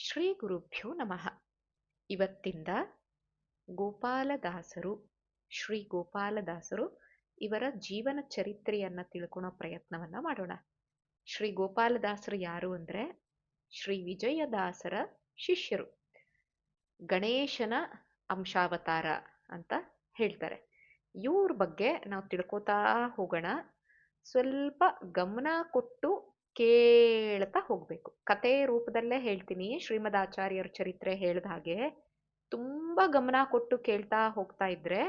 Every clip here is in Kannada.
ಶ್ರೀ ಗುರುಭ್ಯೋ ನಮಃ. ಇವತ್ತಿಂದ ಗೋಪಾಲದಾಸರು, ಶ್ರೀ ಗೋಪಾಲದಾಸರು ಇವರ ಜೀವನ ಚರಿತ್ರೆಯನ್ನ ತಿಳ್ಕೊಳೋ ಪ್ರಯತ್ನವನ್ನ ಮಾಡೋಣ. ಶ್ರೀ ಗೋಪಾಲದಾಸರು ಯಾರು ಅಂದ್ರೆ ಶ್ರೀ ವಿಜಯದಾಸರ ಶಿಷ್ಯರು. ಗಣೇಶನ ಅಂಶಾವತಾರ ಅಂತ ಹೇಳ್ತಾರೆ. ಇವ್ರ ಬಗ್ಗೆ ನಾವು ತಿಳ್ಕೊತಾ ಹೋಗೋಣ. ಸ್ವಲ್ಪ ಗಮನ ಕೊಟ್ಟು ಕೇಳ್ತಾ ಹೋಗ್ಬೇಕು. ಕತೆ ರೂಪದಲ್ಲೇ ಹೇಳ್ತೀನಿ. ಶ್ರೀಮದ್ ಆಚಾರ್ಯರ ಚರಿತ್ರೆ ಹೇಳ್ದ ಹಾಗೆ ತುಂಬಾ ಗಮನ ಕೊಟ್ಟು ಕೇಳ್ತಾ ಹೋಗ್ತಾ ಇದ್ರೆ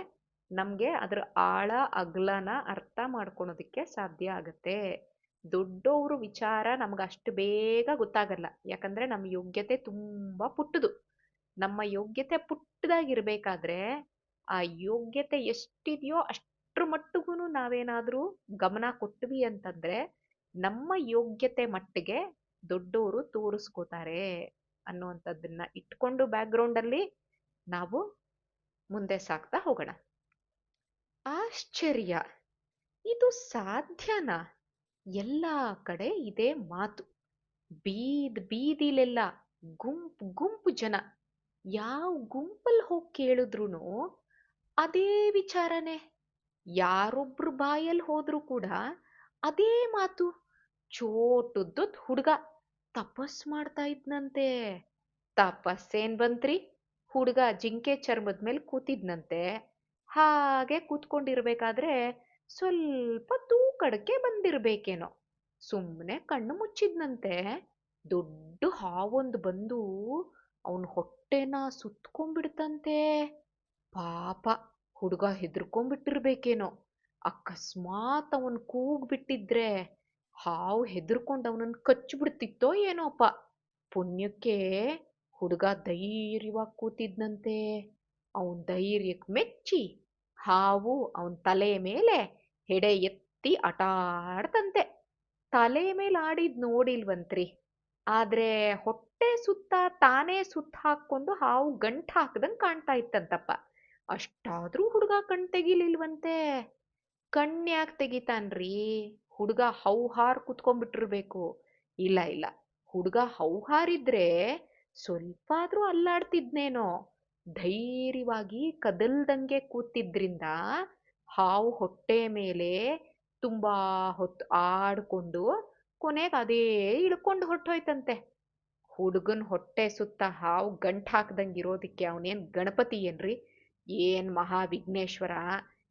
ನಮ್ಗೆ ಅದ್ರ ಆಳ ಅಗಲನ ಅರ್ಥ ಮಾಡ್ಕೊಳೋದಿಕ್ಕೆ ಸಾಧ್ಯ ಆಗತ್ತೆ. ದೊಡ್ಡವರು ವಿಚಾರ ನಮ್ಗೆ ಅಷ್ಟು ಬೇಗ ಗೊತ್ತಾಗಲ್ಲ. ಯಾಕಂದ್ರೆ ನಮ್ಮ ಯೋಗ್ಯತೆ ತುಂಬಾ ಪುಟ್ಟದು. ನಮ್ಮ ಯೋಗ್ಯತೆ ಪುಟ್ಟದಾಗಿರ್ಬೇಕಾದ್ರೆ ಆ ಯೋಗ್ಯತೆ ಎಷ್ಟಿದೆಯೋ ಅಷ್ಟ್ರ ಮಟ್ಟಿಗೂ ನಾವೇನಾದ್ರೂ ಗಮನ ಕೊಟ್ವಿ ಅಂತಂದ್ರೆ ನಮ್ಮ ಯೋಗ್ಯತೆ ಮಟ್ಟಿಗೆ ದೊಡ್ಡವರು ತೋರಿಸ್ಕೋತಾರೆ ಅನ್ನುವಂಥದ್ದನ್ನ ಇಟ್ಕೊಂಡು ಬ್ಯಾಕ್ಗ್ರೌಂಡ್ ಅಲ್ಲಿ ನಾವು ಮುಂದೆ ಸಾಗ್ತಾ ಹೋಗೋಣ. ಆಶ್ಚರ್ಯ, ಇದು ಸಾಧ್ಯನಾ? ಎಲ್ಲಾ ಕಡೆ ಇದೇ ಮಾತು. ಬೀದಿಲೆಲ್ಲ ಗುಂಪು ಗುಂಪು ಜನ. ಯಾವ ಗುಂಪಲ್ಲಿ ಹೋಗಿ ಕೇಳಿದ್ರುನು ಅದೇ ವಿಚಾರನೆ. ಯಾರೊಬ್ರು ಬಾಯಲ್ಲಿ ಹೋದ್ರು ಕೂಡ ಅದೇ ಮಾತು. ಚೋಟುದ್ದುದ್ ಹುಡ್ಗ ತಪಸ್ ಮಾಡ್ತಾ ಇದ್ನಂತೆ. ತಪಸ್ಸೇನ್ ಬಂತ್ರಿ, ಹುಡ್ಗ ಜಿಂಕೆ ಚರ್ಮದ ಮೇಲೆ ಕೂತಿದ್ನಂತೆ. ಹಾಗೆ ಕೂತ್ಕೊಂಡಿರ್ಬೇಕಾದ್ರೆ ಸ್ವಲ್ಪ ತೂಕಡಕ್ಕೆ ಬಂದಿರ್ಬೇಕೇನೋ. ಸುಮ್ಮನೆ ಕಣ್ಣು ಮುಚ್ಚಿದ್ನಂತೆ. ದೊಡ್ಡ ಹಾವೊಂದು ಬಂದು ಅವನ್ ಹೊಟ್ಟೆನ ಸುತ್ಕೊಂಡ್ಬಿಡ್ತಂತೆ. ಪಾಪ ಹುಡ್ಗ ಹೆದರ್ಕೊಂಡ್ಬಿಟ್ಟಿರ್ಬೇಕೇನೋ. ಅಕಸ್ಮಾತ್ ಅವನ್ ಕೂಗ್ಬಿಟ್ಟಿದ್ರೆ ಹಾವು ಹೆದರ್ಕೊಂಡ್ ಅವನನ್ನ ಕಚ್ಬಿಡ್ತಿತ್ತೋ ಏನೋಪ. ಪುಣ್ಯಕ್ಕೆ ಹುಡುಗ ಧೈರ್ಯವಾಗಿ ಕೂತಿದ್ನಂತೆ. ಅವನ್ ಧೈರ್ಯಕ್ಕೆ ಮೆಚ್ಚಿ ಹಾವು ಅವನ್ ತಲೆ ಮೇಲೆ ಹೆಡೆ ಎತ್ತಿ ಆಟ ಆಡ್ತಂತೆ. ತಲೆ ಮೇಲೆ ಆಡಿದ್ ನೋಡಿಲ್ವಂತ್ರಿ. ಆದ್ರೆ ಹೊಟ್ಟೆ ಸುತ್ತ ತಾನೇ ಸುತ್ತ ಹಾಕೊಂಡು ಹಾವು ಗಂಟ್ ಹಾಕ್ದಂಗ್ ಕಾಣ್ತಾ ಇತ್ತಂತಪ್ಪ. ಅಷ್ಟಾದ್ರೂ ಹುಡುಗ ಕಣ್ ತೆಗಿಲಿಲ್ವಂತೆ. ಕಣ್ಯಾಕ್ ತೆಗಿತಾನ್ರಿ? ಹುಡುಗ ಹೌಹಾರ್ ಕುತ್ಕೊಂಡ್ಬಿಟ್ಟಿರ್ಬೇಕು. ಇಲ್ಲ ಇಲ್ಲ, ಹುಡುಗ ಹೌಹಾರಿದ್ರೆ ಸ್ವಲ್ಪ ಆದ್ರೂ ಅಲ್ಲಾಡ್ತಿದ್ನೇನೋ. ಧೈರ್ಯವಾಗಿ ಕದಲ್ದಂಗೆ ಕೂತಿದ್ರಿಂದ ಹಾವು ಹೊಟ್ಟೆ ಮೇಲೆ ತುಂಬಾ ಹೊತ್ತು ಆಡ್ಕೊಂಡು ಕೊನೆಗೆ ಅದೇ ಇಳ್ಕೊಂಡು ಹೊಟ್ಟೋಯ್ತಂತೆ. ಹುಡುಗನ್ ಹೊಟ್ಟೆ ಸುತ್ತ ಹಾವು ಗಂಟ್ ಹಾಕ್ದಂಗಿರೋದಿಕ್ಕೆ ಅವನೇನ್ ಗಣಪತಿ ಏನ್ರಿ? ಏನ್ ಮಹಾವಿಘ್ನೇಶ್ವರ?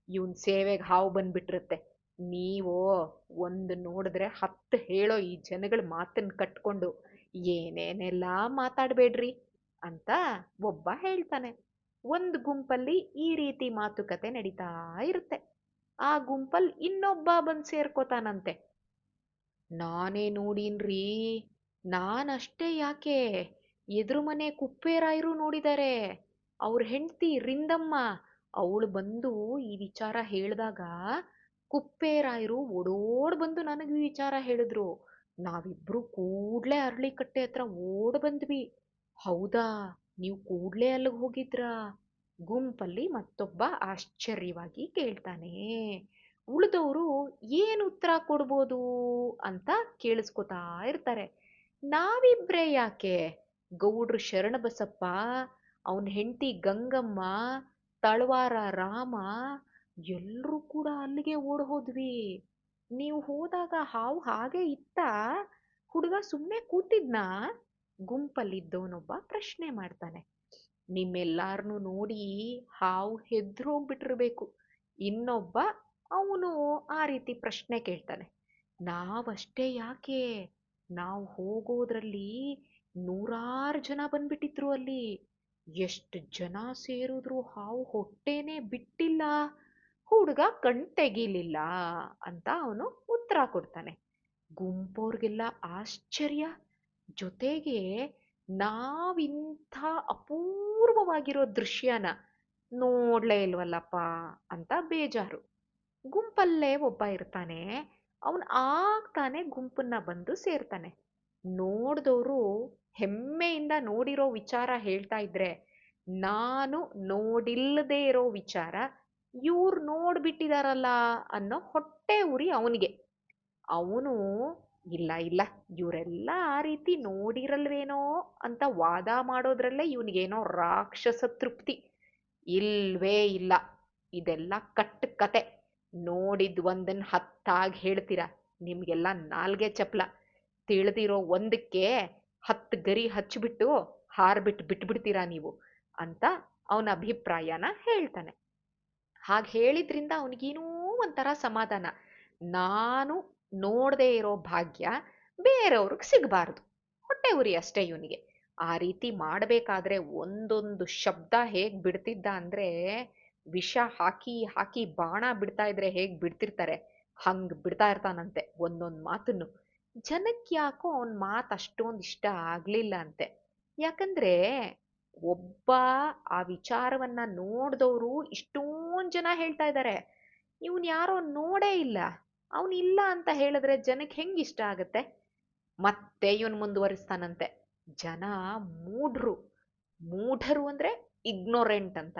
ಇವನ್ ಸೇವೆಗೆ ಹಾವು ಬಂದ್ಬಿಟ್ಟಿರುತ್ತೆ. ನೀವು ಒಂದು ನೋಡಿದ್ರೆ 10 ಹೇಳೋ ಈ ಜನಗಳ ಮಾತನ್ನ ಕಟ್ಕೊಂಡು ಏನೇನೆಲ್ಲ ಮಾತಾಡ್ಬೇಡ್ರಿ ಅಂತ ಒಬ್ಬ ಹೇಳ್ತಾನೆ. ಒಂದ್ ಗುಂಪಲ್ಲಿ ಈ ರೀತಿ ಮಾತುಕತೆ ನಡೀತಾ ಇರುತ್ತೆ. ಆ ಗುಂಪಲ್ಲಿ ಇನ್ನೊಬ್ಬ ಬಂದ್ ಸೇರ್ಕೋತಾನಂತೆ. ನಾನೇ ನೋಡೀನ್ರಿ, ನಾನಷ್ಟೇ ಯಾಕೆ, ಎದುರು ಮನೆ ಕುಪ್ಪೇರಾಯರು ನೋಡಿದ್ದಾರೆ. ಅವ್ರ ಹೆಂಡ್ತಿ ರಿಂದಮ್ಮ ಅವಳು ಬಂದು ಈ ವಿಚಾರ ಹೇಳ್ದಾಗ ಕುಪ್ಪೇರಾಯರು ಓಡೋಡ್ ಬಂದು ನನಗೆ ಈ ವಿಚಾರ ಹೇಳಿದ್ರು. ನಾವಿಬ್ರು ಕೂಡ್ಲೆ ಅರಳಿಕಟ್ಟೆ ಹತ್ರ ಓಡ್ ಬಂದ್ವಿ. ಹೌದಾ, ನೀವು ಕೂಡ್ಲೆ ಅಲ್ಲಿಗೆ ಹೋಗಿದ್ರಾ? ಗುಂಪಲ್ಲಿ ಮತ್ತೊಬ್ಬ ಆಶ್ಚರ್ಯವಾಗಿ ಕೇಳ್ತಾನೆ. ಉಳಿದವರು ಏನ್ ಉತ್ತರ ಕೊಡ್ಬೋದು ಅಂತ ಕೇಳಿಸ್ಕೊತಾ ಇರ್ತಾರೆ. ನಾವಿಬ್ರೇ ಯಾಕೆ, ಗೌಡ್ರು ಶರಣಬಸಪ್ಪ, ಅವನ್ ಹೆಂಡತಿ ಗಂಗಮ್ಮ, ತಳವಾರ ರಾಮ ಎಲ್ರೂ ಕೂಡ ಅಲ್ಲಿಗೆ ಓಡ್ ಹೋದ್ವಿ. ನೀವು ಹೋದಾಗ ಹಾವು ಹಾಗೆ ಇತ್ತ? ಹುಡುಗ ಸುಮ್ಮನೆ ಕೂತಿದ್ನಾ? ಗುಂಪಲ್ಲಿದ್ದವನೊಬ್ಬ ಪ್ರಶ್ನೆ ಮಾಡ್ತಾನೆ. ನಿಮ್ಮೆಲ್ಲಾರನು ನೋಡಿ ಹಾವು ಹೆದ್ರೋಗ್ಬಿಟ್ಟಿರ್ಬೇಕು. ಇನ್ನೊಬ್ಬ ಅವನು ಆ ರೀತಿ ಪ್ರಶ್ನೆ ಕೇಳ್ತಾನೆ. ನಾವಷ್ಟೇ ಯಾಕೆ, ನಾವು ಹೋಗೋದ್ರಲ್ಲಿ 100 ಜನ ಬಂದ್ಬಿಟ್ಟಿದ್ರು ಅಲ್ಲಿ. ಎಷ್ಟು ಜನ ಸೇರಿದ್ರು ಹಾವು ಹೊಟ್ಟೆನೆ ಬಿಟ್ಟಿಲ್ಲ. ಹುಡುಗ ಕಣ್ ತೆಗೀಲಿಲ್ಲ ಅಂತ ಅವನು ಉತ್ತರ ಕೊಡ್ತಾನೆ. ಗುಂಪೋರ್ಗೆಲ್ಲ ಆಶ್ಚರ್ಯ. ಜೊತೆಗೆ ನಾವಿಂಥ ಅಪೂರ್ವವಾಗಿರೋ ದೃಶ್ಯನ ನೋಡ್ಲೇ ಇಲ್ವಲ್ಲಪ್ಪ ಅಂತ ಬೇಜಾರು. ಗುಂಪಲ್ಲೇ ಒಬ್ಬ ಇರ್ತಾನೆ. ಅವನ್ ಆಗ್ತಾನೆ ಗುಂಪನ್ನ ಬಂದು ಸೇರ್ತಾನೆ. ನೋಡ್ದವ್ರು ಹೆಮ್ಮೆಯಿಂದ ನೋಡಿರೋ ವಿಚಾರ ಹೇಳ್ತಾ ಇದ್ರೆ, ನಾನು ನೋಡಿಲ್ಲದೆ ಇರೋ ವಿಚಾರ ಇವ್ರು ನೋಡ್ಬಿಟ್ಟಿದಾರಲ್ಲ ಅನ್ನೋ ಹೊಟ್ಟೆ ಉರಿ ಅವನಿಗೆ. ಅವನು ಇಲ್ಲ ಇಲ್ಲ, ಇವರೆಲ್ಲ ಆ ರೀತಿ ನೋಡಿರಲ್ವೇನೋ ಅಂತ ವಾದ ಮಾಡೋದ್ರಲ್ಲೇ ಇವನಿಗೇನೋ ರಾಕ್ಷಸ ತೃಪ್ತಿ. ಇಲ್ವೇ ಇಲ್ಲ, ಇದೆಲ್ಲ ಕಟ್ಟು ಕತೆ. ನೋಡಿದ್ ಒಂದನ್ ಹತ್ತಾಗಿ ಹೇಳ್ತೀರಾ, ನಿಮ್ಗೆಲ್ಲ ನಾಲ್ಗೆ ಚಪ್ಲ. ತಿಳಿದಿರೋ ಒಂದಕ್ಕೆ 10 ಗರಿ ಹಚ್ಚಿಬಿಟ್ಟು ಹಾರ್ಬಿಟ್ಟು ಬಿಟ್ಬಿಡ್ತೀರಾ ನೀವು ಅಂತ ಅವನ ಅಭಿಪ್ರಾಯನ ಹೇಳ್ತಾನೆ. ಹಾಗೆ ಹೇಳಿದ್ರಿಂದ ಅವನಿಗೇನೋ ಒಂಥರ ಸಮಾಧಾನ. ನಾನು ನೋಡದೇ ಇರೋ ಭಾಗ್ಯ ಬೇರೆಯವ್ರಿಗೆ ಸಿಗಬಾರ್ದು. ಹೊಟ್ಟೆ ಉರಿ ಅಷ್ಟೇ ಇವನಿಗೆ. ಆ ರೀತಿ ಮಾಡಬೇಕಾದ್ರೆ ಒಂದೊಂದು ಶಬ್ದ ಹೇಗ್ ಬಿಡ್ತಿದ್ದ ಅಂದ್ರೆ, ವಿಷ ಹಾಕಿ ಹಾಕಿ ಬಾಣ ಬಿಡ್ತಾ ಇದ್ರೆ ಹೇಗ್ ಬಿಡ್ತಿರ್ತಾರೆ ಹಂಗ್ ಬಿಡ್ತಾ ಇರ್ತಾನಂತೆ ಒಂದೊಂದ್ ಮಾತನ್ನು. ಜನಕ್ಕೆ ಯಾಕೋ ಅವನ್ ಮಾತು ಅಷ್ಟೊಂದು ಇಷ್ಟ ಆಗ್ಲಿಲ್ಲ ಅಂತೆ. ಯಾಕಂದ್ರೆ ಒಬ್ಬ ಆ ವಿಚಾರವನ್ನ ನೋಡ್ದವ್ರು ಇಷ್ಟೊಂದ್ ಜನ ಹೇಳ್ತಾ ಇದ್ದಾರೆ, ಇವನ್ ಯಾರೋ ನೋಡೇ ಇಲ್ಲ, ಅವನ್ ಇಲ್ಲ ಅಂತ ಹೇಳಿದ್ರೆ ಜನಕ್ಕೆ ಹೆಂಗ್ ಇಷ್ಟ ಆಗತ್ತೆ. ಮತ್ತೆ ಇವನ್ ಮುಂದುವರಿಸ್ತಾನಂತೆ, ಜನ ಮೂಢರು. ಮೂಢರು ಅಂದ್ರೆ ಇಗ್ನೋರೆಂಟ್ ಅಂತ,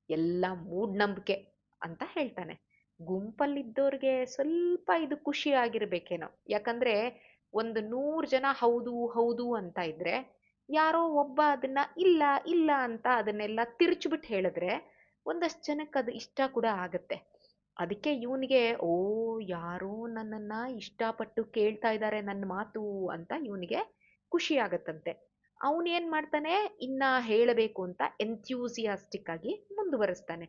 ಎಲ್ಲ ಮೂಢನಂಬಿಕೆ ಅಂತ ಹೇಳ್ತಾನೆ. ಗುಂಪಲ್ಲಿದ್ದವ್ರಿಗೆ ಸ್ವಲ್ಪ ಇದು ಖುಷಿ ಆಗಿರ್ಬೇಕೇನೋ. ಯಾಕಂದ್ರೆ 100 ಜನ ಹೌದು ಹೌದು ಅಂತ ಇದ್ರೆ, ಯಾರೋ ಒಬ್ಬ ಅದನ್ನ ಇಲ್ಲ ಇಲ್ಲ ಅಂತ ಅದನ್ನೆಲ್ಲ ತಿರ್ಚ್ಬಿಟ್ಟು ಹೇಳಿದ್ರೆ ಒಂದಷ್ಟು ಜನಕ್ಕೆ ಅದು ಇಷ್ಟ ಕೂಡ ಆಗತ್ತೆ. ಅದಕ್ಕೆ ಇವನಿಗೆ ಓ, ಯಾರೋ ನನ್ನನ್ನ ಇಷ್ಟಪಟ್ಟು ಕೇಳ್ತಾ ಇದ್ದಾರೆ ನನ್ನ ಮಾತು ಅಂತ ಇವನಿಗೆ ಖುಷಿ ಆಗತ್ತಂತೆ. ಅವನೇನ್ ಮಾಡ್ತಾನೆ, ಇನ್ನ ಹೇಳಬೇಕು ಅಂತ ಎಂಥ್ಯೂಸಿಯಾಸ್ಟಿಕ್ ಆಗಿ ಮುಂದುವರಿಸ್ತಾನೆ.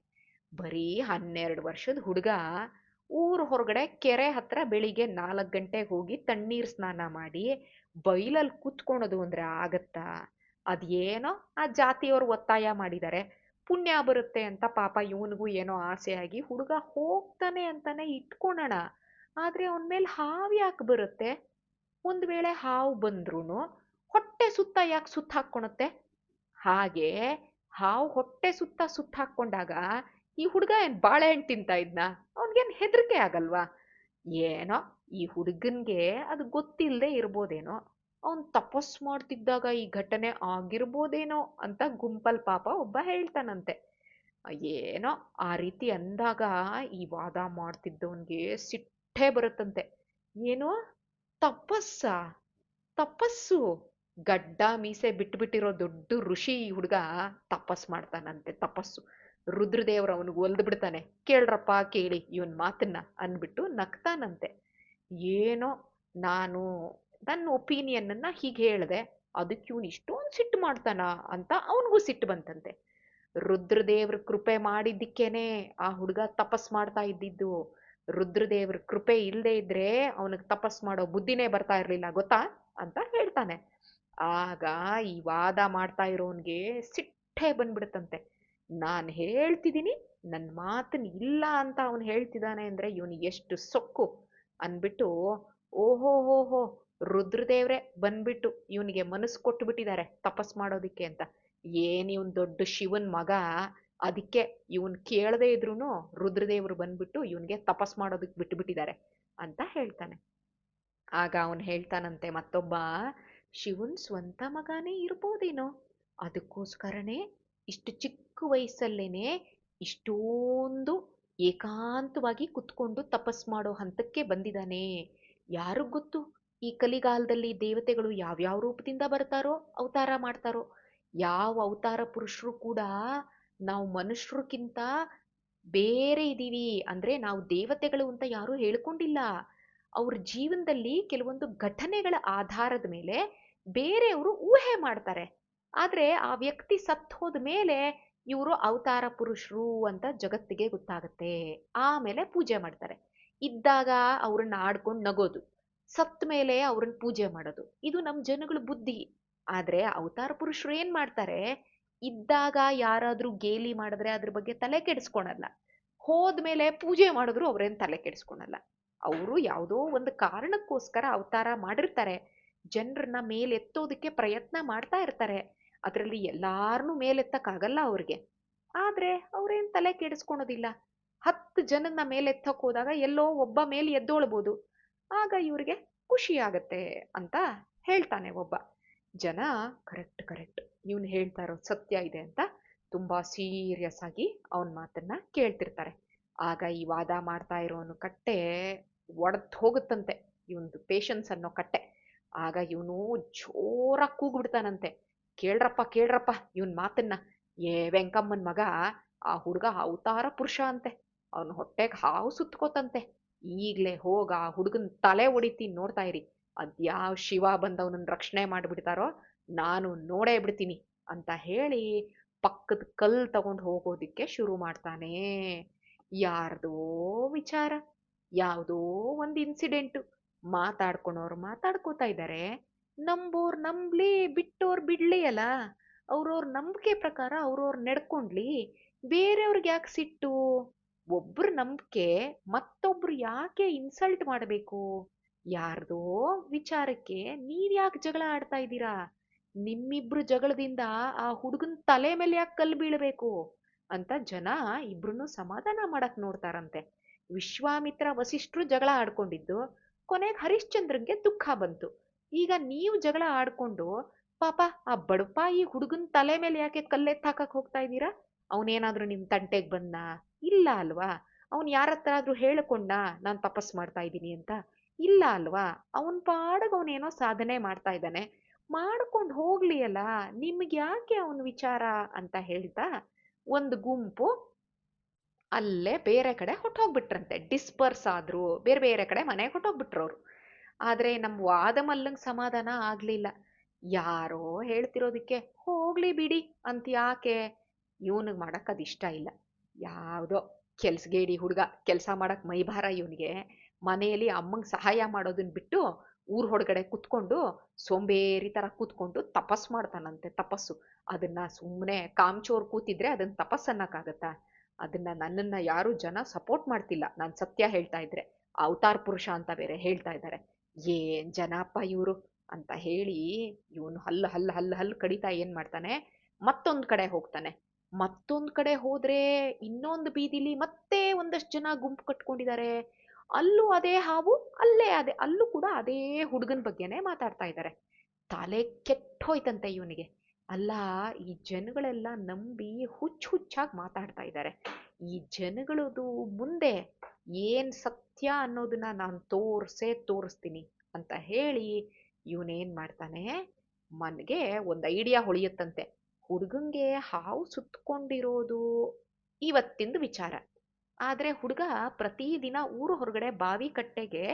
ಬರೀ 12 ವರ್ಷದ ಹುಡುಗ ಊರ್ ಹೊರಗಡೆ ಕೆರೆ ಹತ್ರ ಬೆಳಿಗ್ಗೆ 4 ಗಂಟೆಗೆ ಹೋಗಿ ತಣ್ಣೀರ್ ಸ್ನಾನ ಮಾಡಿ ಬೈಲಲ್ಲಿ ಕೂತ್ಕೊಳೋದು ಅಂದ್ರೆ ಆಗತ್ತಾ? ಅದೇನೋ ಆ ಜಾತಿಯವ್ರು ಒತ್ತಾಯ ಮಾಡಿದ್ದಾರೆ, ಪುಣ್ಯ ಬರುತ್ತೆ ಅಂತ ಪಾಪ ಇವನಿಗೂ ಏನೋ ಆಸೆ ಆಗಿ ಹುಡುಗ ಹೋಗ್ತಾನೆ ಅಂತಾನೆ ಇಟ್ಕೊಳೋಣ. ಆದ್ರೆ ಅವನ್ ಮೇಲೆ ಹಾವು ಯಾಕೆ ಬರುತ್ತೆ? ಒಂದ್ ವೇಳೆ ಹಾವು ಬಂದ್ರೂನು ಹೊಟ್ಟೆ ಸುತ್ತ ಯಾಕೆ ಸುತ್ತ ಹಾಕೊಳತ್ತೆ? ಹಾಗೆ ಹಾವು ಹೊಟ್ಟೆ ಸುತ್ತ ಸುತ್ತ ಹಾಕೊಂಡಾಗ ಈ ಹುಡುಗ ಏನ್ ಬಾಳೆಹಣ್ಣು ತಿಂತಾ ಇದ್ನ? ಅವನ್ಗೇನ್ ಹೆದರಿಕೆ ಆಗಲ್ವಾ? ಏನೋ ಈ ಹುಡುಗನ್ಗೆ ಅದು ಗೊತ್ತಿಲ್ಲದೆ ಇರ್ಬೋದೇನೋ, ಅವನ್ ತಪಸ್ ಮಾಡ್ತಿದ್ದಾಗ ಈ ಘಟನೆ ಆಗಿರ್ಬೋದೇನೋ ಅಂತ ಗುಂಪಲ್ ಪಾಪ ಒಬ್ಬ ಹೇಳ್ತಾನಂತೆ. ಏನೋ ಆ ರೀತಿ ಅಂದಾಗ ಈ ವಾದ ಮಾಡ್ತಿದ್ದವನ್ಗೆ ಸಿಟ್ಟೇ ಬರುತ್ತಂತೆ. ಏನೋ ತಪಸ್ಸ? ತಪಸ್ಸು? ಗಡ್ಡ ಮೀಸೆ ಬಿಟ್ಬಿಟ್ಟಿರೋ ದೊಡ್ಡ ಋಷಿ ಈ ಹುಡುಗ ತಪಸ್ ಮಾಡ್ತಾನಂತೆ, ತಪಸ್ಸು. ರುದ್ರದೇವ್ರ ಅವನಿಗೆ ಒಲ್ದು ಬಿಡ್ತಾನೆ, ಕೇಳ್ರಪ್ಪ ಕೇಳಿ ಇವನ್ ಮಾತನ್ನ ಅನ್ಬಿಟ್ಟು ನಗ್ತಾನಂತೆ. ಏನೋ ನಾನು ನನ್ನ ಒಪಿನಿಯನ್ನ ಹೀಗೆ ಹೇಳ್ದೆ, ಅದಕ್ಕೆ ಇವನು ಇಷ್ಟೊಂದು ಸಿಟ್ಟು ಮಾಡ್ತಾನ ಅಂತ ಅವನಿಗೂ ಸಿಟ್ಟು ಬಂತಂತೆ. ರುದ್ರದೇವ್ರ ಕೃಪೆ ಮಾಡಿದ್ದಕ್ಕೇನೆ ಆ ಹುಡುಗ ತಪಸ್ ಮಾಡ್ತಾ ಇದ್ದಿದ್ದು. ರುದ್ರದೇವ್ರ ಕೃಪೆ ಇಲ್ಲದೆ ಇದ್ರೆ ಅವನಿಗೆ ತಪಸ್ ಮಾಡೋ ಬುದ್ಧಿನೇ ಬರ್ತಾ ಇರ್ಲಿಲ್ಲ ಗೊತ್ತಾ ಅಂತ ಹೇಳ್ತಾನೆ. ಆಗ ಈ ವಾದ ಮಾಡ್ತಾ ಇರೋನ್ಗೆ ಸಿಟ್ಟೆ ಬಂದ್ಬಿಡುತ್ತಂತೆ. ನಾನ್ ಹೇಳ್ತಿದ್ದೀನಿ, ನನ್ನ ಮಾತನ್ನ ಇಲ್ಲ ಅಂತ ಅವನು ಹೇಳ್ತಿದ್ದಾನೆ ಅಂದ್ರೆ ಇವನು ಎಷ್ಟು ಸೊಕ್ಕು ಅನ್ಬಿಟ್ಟು, ಓಹೋ ಹೋ ಹೋ, ರುದ್ರದೇವ್ರೆ ಬಂದ್ಬಿಟ್ಟು ಇವನಿಗೆ ಮನಸ್ಸು ಕೊಟ್ಟು ಬಿಟ್ಟಿದ್ದಾರೆ ತಪಸ್ ಮಾಡೋದಿಕ್ಕೆ ಅಂತ. ಏನ್ ಇವನ್ ದೊಡ್ಡ ಶಿವನ್ ಮಗ, ಅದಕ್ಕೆ ಇವನ್ ಕೇಳದೆ ಇದ್ರುನು ರುದ್ರದೇವ್ರು ಬಂದ್ಬಿಟ್ಟು ಇವನ್ಗೆ ತಪಸ್ ಮಾಡೋದಕ್ ಬಿಟ್ಬಿಟ್ಟಿದ್ದಾರೆ ಅಂತ ಹೇಳ್ತಾನೆ. ಆಗ ಅವನ್ ಹೇಳ್ತಾನಂತೆ ಮತ್ತೊಬ್ಬ, ಶಿವನ್ ಸ್ವಂತ ಮಗನೇ ಇರ್ಬೋದೇನೋ, ಅದಕ್ಕೋಸ್ಕರನೇ ಇಷ್ಟು ಚಿಕ್ಕ ವಯಸ್ಸಲ್ಲೇನೆ ಇಷ್ಟೊಂದು ಏಕಾಂತವಾಗಿ ಕುತ್ಕೊಂಡು ತಪಸ್ ಮಾಡೋ ಹಂತಕ್ಕೆ ಬಂದಿದ್ದಾನೆ. ಯಾರಿಗ್ ಗೊತ್ತು ಈ ಕಲಿಗಾಲದಲ್ಲಿ ದೇವತೆಗಳು ಯಾವ್ಯಾವ ರೂಪದಿಂದ ಬರ್ತಾರೋ ಅವತಾರ ಮಾಡ್ತಾರೋ. ಯಾವ ಅವತಾರ ಪುರುಷರು ಕೂಡ ನಾವು ಮನುಷ್ಯರಿಗಿಂತ ಬೇರೆ ಇದೀವಿ ಅಂದ್ರೆ ನಾವು ದೇವತೆಗಳು ಅಂತ ಯಾರೂ ಹೇಳ್ಕೊಂಡಿಲ್ಲ. ಅವ್ರ ಜೀವನದಲ್ಲಿ ಕೆಲವೊಂದು ಘಟನೆಗಳ ಆಧಾರದ ಮೇಲೆ ಬೇರೆಯವರು ಊಹೆ ಮಾಡ್ತಾರೆ. ಆದ್ರೆ ಆ ವ್ಯಕ್ತಿ ಸತ್ತು ಹೋದ ಮೇಲೆ ಇವರು ಅವತಾರ ಪುರುಷರು ಅಂತ ಜಗತ್ತಿಗೆ ಗೊತ್ತಾಗತ್ತೆ. ಆಮೇಲೆ ಪೂಜೆ ಮಾಡ್ತಾರೆ. ಇದ್ದಾಗ ಅವ್ರನ್ನ ಆಡ್ಕೊಂಡು ನಗೋದು, ಸತ್ ಮೇಲೆ ಅವ್ರನ್ನ ಪೂಜೆ ಮಾಡೋದು, ಇದು ನಮ್ ಜನಗಳ ಬುದ್ಧಿ. ಆದ್ರೆ ಅವತಾರ ಪುರುಷರು ಏನ್ ಮಾಡ್ತಾರೆ, ಇದ್ದಾಗ ಯಾರಾದ್ರೂ ಗೇಲಿ ಮಾಡಿದ್ರೆ ಅದ್ರ ಬಗ್ಗೆ ತಲೆ ಕೆಡಿಸ್ಕೊಳಲ್ಲ, ಹೋದ್ಮೇಲೆ ಪೂಜೆ ಮಾಡಿದ್ರು ಅವ್ರೇನ್ ತಲೆ ಕೆಡಿಸ್ಕೊಳಲ್ಲ. ಅವರು ಯಾವುದೋ ಒಂದು ಕಾರಣಕ್ಕೋಸ್ಕರ ಅವತಾರ ಮಾಡಿರ್ತಾರೆ, ಜನರನ್ನ ಮೇಲೆತ್ತೋದಕ್ಕೆ ಪ್ರಯತ್ನ ಮಾಡ್ತಾ ಇರ್ತಾರೆ. ಅದರಲ್ಲಿ ಎಲ್ಲಾರನ್ನೂ ಮೇಲೆತ್ತಕ್ಕಾಗಲ್ಲ ಅವ್ರಿಗೆ. ಆದ್ರೆ ಅವ್ರೇನ್ ತಲೆ ಕೆಡಿಸ್ಕೊಳೋದಿಲ್ಲ. 10 ಜನನ್ನ ಮೇಲೆತ್ತಕ್ ಹೋದಾಗ ಎಲ್ಲೋ ಒಬ್ಬ ಮೇಲೆ ಎದ್ದೋಳ್ಬೋದು, ಆಗ ಇವ್ರಿಗೆ ಖುಷಿ ಆಗತ್ತೆ ಅಂತ ಹೇಳ್ತಾನೆ ಒಬ್ಬ. ಜನ ಕರೆಕ್ಟ್ ಕರೆಕ್ಟ್ ಇವನು ಹೇಳ್ತಾ ಇರೋ ಸತ್ಯ ಇದೆ ಅಂತ ತುಂಬಾ ಸೀರಿಯಸ್ ಆಗಿ ಅವನ್ ಮಾತನ್ನ ಕೇಳ್ತಿರ್ತಾರೆ. ಆಗ ಈ ವಾದ ಮಾಡ್ತಾ ಇರೋನು ಕಟ್ಟೆ ಒಡೆದ್ ಹೋಗುತ್ತಂತೆ. ಇವಂದು ಪೇಷನ್ಸ್ ಅನ್ನೋ ಕಟ್ಟೆ. ಆಗ ಇವನು ಜೋರಾಗಿ ಕೂಗ್ಬಿಡ್ತಾನಂತೆ, ಕೇಳ್ರಪ್ಪ ಕೇಳ್ರಪ್ಪ ಇವನ್ ಮಾತನ್ನ, ಏ ವೆಂಕಮ್ಮನ್ ಮಗ ಆ ಹುಡ್ಗ ಅವತಾರ ಪುರುಷ ಅಂತೆ, ಅವನ ಹೊಟ್ಟೆಗೆ ಹಾವು ಸುತ್ಕೋತಂತೆ, ಈಗ್ಲೇ ಹೋಗ ಆ ಹುಡ್ಗನ್ ತಲೆ ಹೊಡಿತೀನಿ ನೋಡ್ತಾ ಇರಿ, ಅದ್ಯಾವ ಶಿವ ಬಂದವನನ್ನ ರಕ್ಷಣೆ ಮಾಡ್ಬಿಡ್ತಾರೋ ನಾನು ನೋಡೇ ಬಿಡ್ತೀನಿ ಅಂತ ಹೇಳಿ ಪಕ್ಕದ ಕಲ್ ತಗೊಂಡು ಹೋಗೋದಿಕ್ಕೆ ಶುರು ಮಾಡ್ತಾನೆ. ಯಾರ್ದೋ ವಿಚಾರ, ಯಾವುದೋ ಒಂದು ಇನ್ಸಿಡೆಂಟು, ಮಾತಾಡ್ಕೊಳೋರು ಮಾತಾಡ್ಕೋತಾ ಇದ್ದಾರೆ, ನಂಬೋರ್ ನಂಬ್ಲಿ ಬಿಟ್ಟೋರ್ ಬಿಡ್ಲಿ ಅಲ್ಲ, ಅವ್ರವ್ರ ನಂಬಿಕೆ ಪ್ರಕಾರ ಅವ್ರವ್ರ ನಡ್ಕೊಂಡ್ಲಿ, ಬೇರೆಯವ್ರಿಗೆ ಯಾಕೆ ಸಿಟ್ಟು? ಒಬ್ರ ನಂಬಿಕೆ ಮತ್ತೊಬ್ರು ಯಾಕೆ ಇನ್ಸಲ್ಟ್ ಮಾಡಬೇಕು? ಯಾರ್ದೋ ವಿಚಾರಕ್ಕೆ ನೀವ್ಯಾಕೆ ಜಗಳ ಆಡ್ತಾ ಇದ್ದೀರಾ? ನಿಮ್ಮಿಬ್ರು ಜಗಳದಿಂದ ಆ ಹುಡುಗನ್ ತಲೆ ಮೇಲೆ ಯಾಕೆ ಕಲ್ಲು ಬೀಳ್ಬೇಕು ಅಂತ ಜನ ಇಬ್ರು ಸಮಾಧಾನ ಮಾಡಕ್ ನೋಡ್ತಾರಂತೆ. ವಿಶ್ವಾಮಿತ್ರ ವಸಿಷ್ಠರು ಜಗಳ ಆಡ್ಕೊಂಡಿದ್ದು, ಕೊನೆಗೆ ಹರಿಶ್ಚಂದ್ರನ್ಗೆ ದುಃಖ ಬಂತು. ಈಗ ನೀವು ಜಗಳ ಆಡ್ಕೊಂಡು ಪಾಪ ಆ ಬಡಪಾಯಿ ಹುಡುಗನ್ ತಲೆ ಮೇಲೆ ಯಾಕೆ ಕಲ್ಲೆತ್ತಾಕಕ್ ಹೋಗ್ತಾ ಇದ್ದೀರಾ? ಅವನೇನಾದ್ರೂ ನಿಮ್ ತಂಟೆಗ್ ಬಂದ? ಇಲ್ಲ ಅಲ್ವಾ? ಅವನ್ ಯಾರತ್ರ ಆದ್ರೂ ಹೇಳ್ಕೊಂಡ ನಾನ್ ತಪಸ್ ಮಾಡ್ತಾ ಇದ್ದೀನಿ ಅಂತ? ಇಲ್ಲ ಅಲ್ವಾ? ಅವನ್ ಪಾಡಗ್ ಅವನೇನೋ ಸಾಧನೆ ಮಾಡ್ತಾ ಇದ್ದಾನೆ, ಮಾಡ್ಕೊಂಡು ಹೋಗ್ಲಿ ಅಲ್ಲ, ನಿಮ್ಗೆ ಯಾಕೆ ಅವನ್ ವಿಚಾರ ಅಂತ ಹೇಳ್ತಾ ಒಂದು ಗುಂಪು ಅಲ್ಲೇ ಬೇರೆ ಕಡೆ ಹೊಟ್ಟೋಗ್ಬಿಟ್ರಂತೆ. ಡಿಸ್ಪರ್ಸ್ ಆದ್ರು, ಬೇರೆ ಬೇರೆ ಕಡೆ ಮನೆಗೆ ಹೊಟ್ಟೋಗ್ಬಿಟ್ರು ಅವ್ರು. ಆದ್ರೆ ನಮ್ ವಾದಮಲ್ಲಂಗ್ ಸಮಾಧಾನ ಆಗ್ಲಿಲ್ಲ. ಯಾರೋ ಹೇಳ್ತಿರೋದಿಕ್ಕೆ ಹೋಗ್ಲಿ ಬಿಡಿ ಅಂತ ಯಾಕೆ? ಇವನಿಗೆ ಮಾಡಕ್ ಅದ್ ಇಷ್ಟ ಇಲ್ಲ. ಯಾವ್ದೋ ಕೆಲ್ಸಗೇಡಿ ಹುಡ್ಗ, ಕೆಲ್ಸ ಮಾಡಕ್ ಮೈಭಾರ ಇವನಿಗೆ. ಮನೆಯಲ್ಲಿ ಅಮ್ಮಂಗ್ ಸಹಾಯ ಮಾಡೋದನ್ ಬಿಟ್ಟು ಊರ್ ಹೊರಗಡೆ ಕುತ್ಕೊಂಡು ಸೋಂಬೇರಿ ತರ ಕೂತ್ಕೊಂಡು ತಪಸ್ ಮಾಡ್ತಾನಂತೆ. ತಪಸ್ಸು ಅದನ್ನ ಸುಮ್ಮನೆ ಕಾಮ್ಚೋರ್ ಕೂತಿದ್ರೆ ಅದನ್ನ ತಪಸ್ಸನ್ನಕ್ಕಾಗತ್ತಾ? ಅದನ್ನ ನನ್ನನ್ನ ಯಾರು ಜನ ಸಪೋರ್ಟ್ ಮಾಡ್ತಿಲ್ಲ, ನಾನ್ ಸತ್ಯ ಹೇಳ್ತಾ ಇದ್ರೆ. ಅವತಾರ್ ಪುರುಷ ಅಂತ ಬೇರೆ ಹೇಳ್ತಾ ಇದ್ದಾರೆ. ಏನ್ ಜನಪ್ಪ ಇವ್ರು ಅಂತ ಹೇಳಿ ಇವನು ಹಲ್ಲು ಹಲ್ಲು ಹಲ್ಲು ಹಲ್ಲು ಕಡಿತಾ ಏನ್ ಮಾಡ್ತಾನೆ, ಮತ್ತೊಂದ್ ಕಡೆ ಹೋಗ್ತಾನೆ. ಮತ್ತೊಂದ್ ಕಡೆ ಹೋದ್ರೆ ಇನ್ನೊಂದು ಬೀದಿಲಿ ಮತ್ತೆ ಒಂದಷ್ಟು ಜನ ಗುಂಪು ಕಟ್ಕೊಂಡಿದ್ದಾರೆ. ಅಲ್ಲೂ ಅದೇ ಹಾವು, ಅಲ್ಲೂ ಕೂಡ ಅದೇ ಹುಡುಗನ್ ಬಗ್ಗೆನೆ ಮಾತಾಡ್ತಾ ಇದ್ದಾರೆ. ತಲೆ ಕೆಟ್ಟೋಯ್ತಂತೆ ಇವನಿಗೆ. ಅಲ್ಲ, ಈ ಜನಗಳೆಲ್ಲ ನಂಬಿ ಹುಚ್ಚಾಗಿ ಮಾತಾಡ್ತಾ ಇದ್ದಾರೆ. ಈ ಜನಗಳದು ಮುಂದೆ ಏನ್ ಸತ್ಯ ಅನ್ನೋದನ್ನ ನಾನು ತೋರಿಸ್ತೀನಿ ಅಂತ ಹೇಳಿ ಇವನೇನ್ ಮಾಡ್ತಾನೆ, ಮನ್ಗೆ ಒಂದ್ ಐಡಿಯಾ ಹೊಳಿಯುತ್ತಂತೆ. ಹುಡುಗಂಗೆ ಹಾವು ಸುತ್ತಕೊಂಡಿರೋದು ಇವತ್ತಿಂದು ವಿಚಾರ. ಆದ್ರೆ ಹುಡುಗ ಪ್ರತಿದಿನ ಊರು ಹೊರಗಡೆ ಬಾವಿ ಕಟ್ಟೆಗೆ